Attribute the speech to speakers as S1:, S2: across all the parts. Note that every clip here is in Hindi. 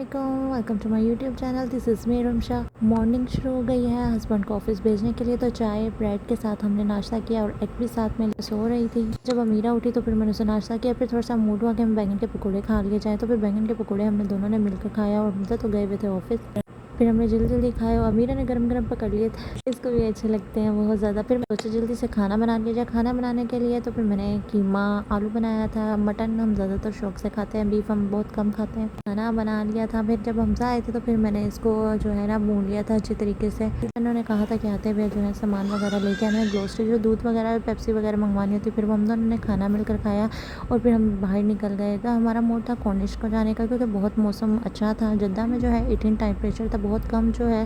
S1: Welcome to my YouTube channel. This is me Ramsha. Morning शुरू हो गई है हस्बैंड को ऑफिस भेजने के लिए, तो चाय ब्रेड के साथ हमने नाश्ता किया और एग भी साथ में। सो रही थी जब अमीरा उठी तो फिर मैंने उसे नाश्ता किया। फिर थोड़ा सा मूड हुआ कि हम बैंगन के पकौड़े खा लिए जाए, तो फिर बैंगन के पकौड़े हमने दोनों ने मिलकर खाया। और हमसे तो गए हुए थे ऑफिस, फिर हमने जल्दी जल्दी खाया और अमीरा ने गरम गरम पकड़ लिए थे। इसको भी अच्छे लगते हैं बहुत ज़्यादा। फिर मैं सोचा जल्दी से खाना बना लिया जाए। खाना बनाने के लिए तो फिर मैंने कीमा आलू बनाया था। मटन हम ज़्यादातर शौक से खाते हैं, बीफ हम बहुत कम खाते हैं। खाना बना लिया था। फिर जब हमसा आए थे तो फिर मैंने इसको जो है ना भून लिया था अच्छी तरीके से। उन्होंने कहा था कि आते हुए जो है सामान वगैरह लेके आना, ग्रोसरी जो दूध वगैरह पेप्सी वगैरह मंगवानी होती, फिर वो हम दोनों ने खाना मिलकर खाया। और फिर हम बाहर निकल गए। तो हमारा मूड था कॉर्निश को जाने का, क्योंकि बहुत मौसम अच्छा था। जद्दा में जो है 18 टेम्परेचर था, बहुत कम जो है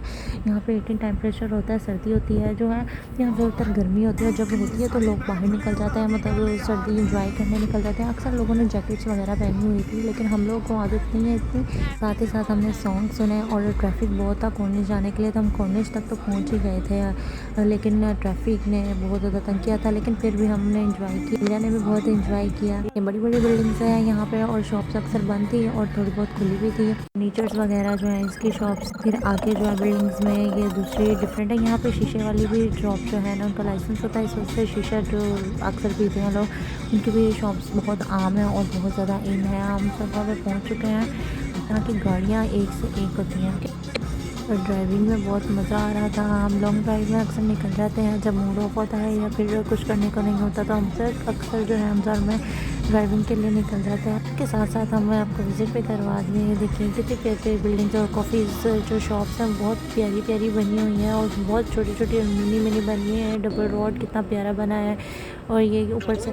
S1: यहाँ पे 18 टेम्परेचर होता है। सर्दी होती है जो है यहाँ ज़्यादातर गर्मी होती है। जब होती है तो लोग बाहर निकल जाते हैं, मतलब सर्दी इंजॉय करने निकल जाते हैं। अक्सर लोगों ने जैकेट्स वगैरह पहनी हुई थी, लेकिन हम लोगों को आदत नहीं है इतनी। साथ ही साथ हमने सॉन्ग सुने और ट्रैफिक बहुत था कॉर्निश जाने के लिए, तो हम कॉर्निश तक तो पहुँच ही गए थे, लेकिन ट्रैफिक ने बहुत ज़्यादा तंग किया था। लेकिन फिर भी हमने इंजॉय किया, मीरा ने भी बहुत इंजॉय किया। ये बड़ी बड़ी बिल्डिंग्स हैं यहाँ पे और शॉप्स अक्सर बंद थी और थोड़ी बहुत खुली भी थी, फर्नीचर्स वगैरह जो है इसकी शॉप्स। फिर आगे जो है बिल्डिंग्स में ये दूसरी डिफरेंट है। यहाँ पे शीशे वाली भी शॉप जो है ना, उनका लाइसेंस होता है, इस वजह से शीशा जो अक्सर पीते हैं लोग, उनकी भी शॉप्स बहुत आम है और बहुत ज़्यादा इन है। हम सब वहाँ पे पहुँच चुके हैं। यहाँ की गाड़ियाँ एक से एक होती हैं और ड्राइविंग में बहुत मज़ा आ रहा था। हम लॉन्ग ड्राइव में अक्सर निकल जाते हैं जब मूड ऑफ होता है या फिर कुछ करने को नहीं होता, तो हमसे अक्सर जो है हमजार में ड्राइविंग के लिए निकल जाते हैं। इसके साथ साथ हम आपको विज़िट भी करवा दिए। देखिए कितनी प्यारी प्यारी बिल्डिंग्स और कॉफ़ीज़ जो शॉप्स हैं बहुत प्यारी प्यारी बनी हुई हैं और बहुत छोटी छोटी मिनी मिनी बनी है। डबल रोड कितना प्यारा बना है और ये ऊपर से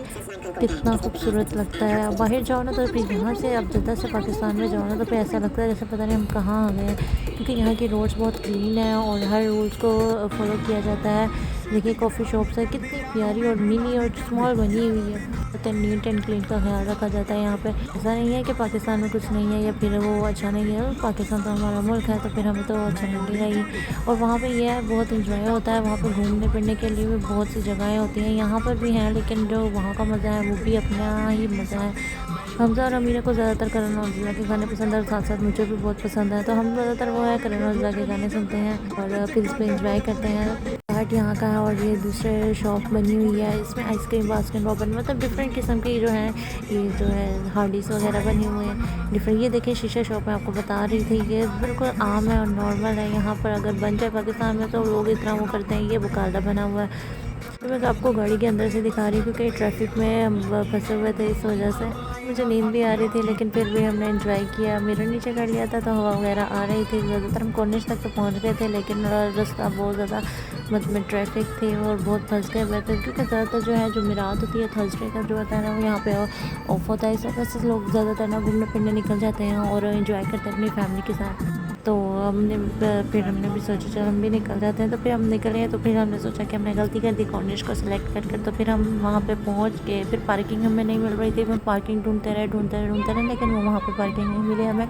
S1: कितना खूबसूरत लगता है। बाहर जाओ ना तो फिर यहाँ से अब जद्दा से पाकिस्तान में जाओ ना तो फिर ऐसा लगता है जैसे पता नहीं हम कहाँ आ गए हैं, क्योंकि यहाँ की रोड्स बहुत क्लीन है और हर रूल्स को फॉलो किया जाता है। देखिए कॉफ़ी शॉप्स है कितनी प्यारी और मिनी और स्मॉल बनी हुई है। नीट एंड क्लीन का ख्याल रखा जाता है यहाँ पे। ऐसा नहीं है कि पाकिस्तान में कुछ नहीं है या फिर वो अच्छा नहीं है। पाकिस्तान तो हमारा मुल्क है तो फिर हमें तो अच्छा लगेगा ही। और वहाँ पे ये है बहुत इंजॉय होता है। वहाँ पे घूमने फिरने के लिए भी बहुत सी जगहें होती हैं, यहाँ पर भी हैं, लेकिन जो वहाँ का मज़ा है वो भी अपना ही मज़ा है। हमजा और अमीरा को ज़्यादातर करण औजला के गाने पसंद है और साथ साथ मुझे भी बहुत पसंद है, तो हम ज़्यादातर वो है करण औजला के गाने सुनते हैं और फिर इस पर इंजॉय करते हैं। चाट यहाँ का है और ये दूसरे शॉप बनी हुई है, इसमें आइसक्रीम बास्केटबॉल बनी, मतलब डिफरेंट किस्म की जो है ये जो है हार्डीस वगैरह बनी हुई हैं डिफरेंट। ये देखिए शीशा शॉप है, आपको बता रही थी, ये बिल्कुल आम है और नॉर्मल है। यहाँ पर अगर बन जाए पाकिस्तान में तो लोग इतना वो करते हैं। ये बकायदा बना हुआ है। तो मैं आपको गाड़ी के अंदर से दिखा रही हूँ क्योंकि ट्रैफिक में हम फंसे हुए थे, इस वजह से मुझे नींद भी आ रही थी, लेकिन फिर भी हमने एंजॉय किया। मिरर नीचे कर लिया था तो हवा वगैरह आ रही थी। ज़्यादातर हम कॉर्निश तक तो पहुँच गए थे, लेकिन रास्ता बहुत ज़्यादा मतलब ट्रैफिक थी और बहुत फंस गए हुए थे, क्योंकि ज़्यादातर जो है जो मिरात होती है थर्सडे का जो होता है ना वो यहाँ पे ऑफ होता है। इस वजह से लोग ज़्यादातर ना घूमने फिरने निकल जाते हैं और इन्जॉय करते हैं अपनी फैमिली के साथ। तो फिर हमने भी सोचा चल हम भी निकल जाते हैं, तो फिर हम निकले। तो फिर हमने सोचा कि हमने गलती कर दी कॉर्निश को सिलेक्ट कर कर। तो फिर हम वहाँ पे पहुँच के फिर पार्किंग हमें नहीं मिल रही थी। हम पार्किंग ढूंढते रहे, लेकिन वो वहाँ पे पार्किंग नहीं मिली हमें।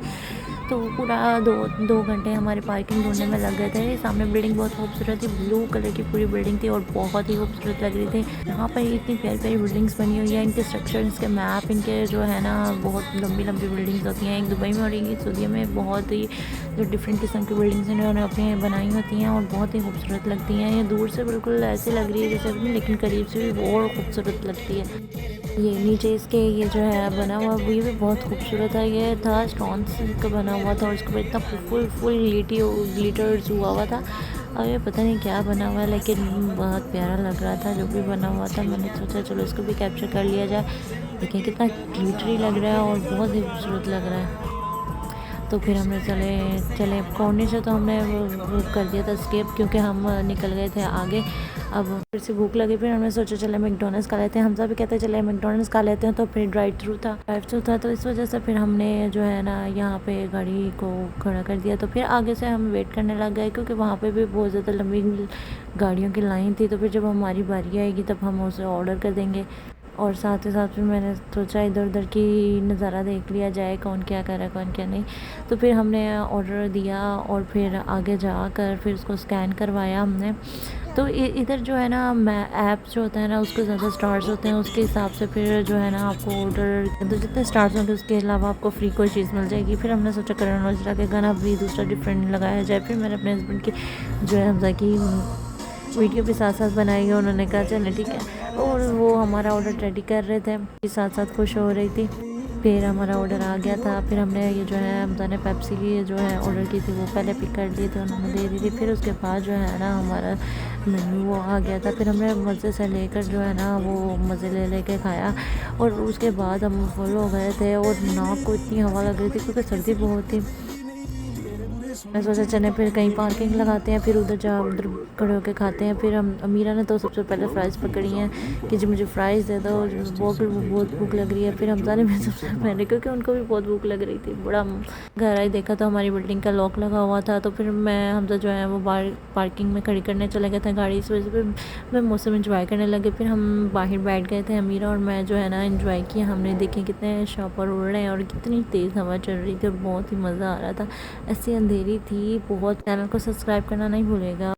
S1: तो पूरा दो घंटे हमारे पार्किंग ढूंढने में लग गए थे। सामने बिल्डिंग बहुत खूबसूरत थी, ब्लू कलर की पूरी बिल्डिंग थी और बहुत ही खूबसूरत लग रही थी। यहाँ पर इतनी प्यारी प्यारी बिल्डिंग्स बनी हुई है, इनके स्ट्रक्चर, इनके मैप, इनके जो है ना बहुत लंबी लंबी बिल्डिंग्स होती हैं। एक दुबई में और एक सऊदीया में बहुत ही जो डिफरेंट किस्म की बिल्डिंग्स इन्होंने अपनी बनाई होती हैं और बहुत ही खूबसूरत लगती हैं। ये दूर से बिल्कुल ऐसे लग रही है जैसे अपनी, लेकिन करीब से भी और खूबसूरत लगती है। ये नीचे इसके ये जो है बना हुआ ये भी बहुत खूबसूरत है। ये था स्टोन का बना हुआ था और इसके ऊपर इतना फुल ग्लिटर्स हुआ हुआ था। अब ये पता नहीं क्या बना हुआ है, लेकिन बहुत प्यारा लग रहा था जो भी बना हुआ था। मैंने सोचा चलो इसको भी कैप्चर कर लिया जाए। देखिए कितना ग्लिटरी लग रहा है और बहुत ही खूबसूरत लग रहा है। तो फिर हमने चले कॉर्निश से तो हमने वो कर दिया था स्किप, क्योंकि हम निकल गए थे आगे। अब फिर से भूख लगी, फिर हमने सोचा चले मैकडोनल्ड्स खा लेते हैं। हमजा भी कहते चले मैकडोनल्ड्स खा लेते हैं। तो फिर ड्राइव थ्रू था तो इस वजह से फिर हमने जो है ना यहाँ पे गाड़ी को खड़ा कर दिया। तो फिर आगे से हम वेट करने लग गए, क्योंकि वहाँ पे भी बहुत ज़्यादा लंबी गाड़ियों की लाइन थी। तो फिर जब हमारी बारी आएगी तब हम उसे ऑर्डर कर देंगे। और साथ ही साथ फिर मैंने सोचा इधर उधर की नज़ारा देख लिया जाए, कौन क्या कर रहा है कौन क्या नहीं। तो फिर हमने ऑर्डर दिया और फिर आगे जाकर फिर उसको स्कैन करवाया हमने। तो इधर जो है ना मैं ऐप्स जो होता है ना उसके ज़्यादा स्टार्स होते हैं, उसके हिसाब से फिर जो है ना आपको ऑर्डर तो जितने स्टार्स होंगे उसके अलावा आपको फ्री कोई चीज़ मिल जाएगी। फिर हमने सोचा करण औजला के गाना भी दूसरा डिफरेंट लगाया जाए। फिर मैंने अपने हस्बैंड की जो है हमजा की वीडियो भी साथ साथ बनाई है। उन्होंने कहा चले ठीक है, और वो हमारा ऑर्डर रेडी कर रहे थे, साथ साथ खुश हो रही थी। फिर हमारा ऑर्डर आ गया था। फिर हमने ये जो है हमजा ने पेप्सी की जो है ऑर्डर की थी वो पहले पिक कर लिए थे, उन्होंने दे दी थी। फिर उसके बाद जो है ना हमारा मेन्यू वो आ गया था। फिर हमने मज़े से लेकर जो है ना वो मज़े ले लेके खाया, और उसके बाद हम फुल हो गए थे और नाक को इतनी हवा लग रही थी क्योंकि सर्दी बहुत थी। मैं सोचा चले फिर कहीं पार्किंग लगाते हैं, फिर उधर खड़े होकर खाते हैं। फिर हम अमीरा ने तो सबसे पहले फ़्राइज़ पकड़ी हैं कि जी मुझे फ़्राइज़ दे दो, बहुत भूख लग रही है। फिर हमजा ने भी सबसे पहले, क्योंकि उनको भी बहुत भूख लग रही थी, बड़ा घर आई देखा तो हमारी बिल्डिंग का लॉक लगा हुआ था। तो फिर हमजा जो है वो पार्किंग में खड़ी करने चले गए थे गाड़ी, इस वजह से मैं मौसम इंजॉय करने लगे। फिर हम बाहर बैठ गए थे, अमीरा और मैं जो है ना इंजॉय किया। हमने देखे कितने शॉपर उड़ रहे हैं और कितनी तेज़ हवा चल रही थी और बहुत ही मज़ा आ रहा था। ऐसी अंधेरी थी बहुत। चैनल को सब्सक्राइब करना नहीं भूलेगा।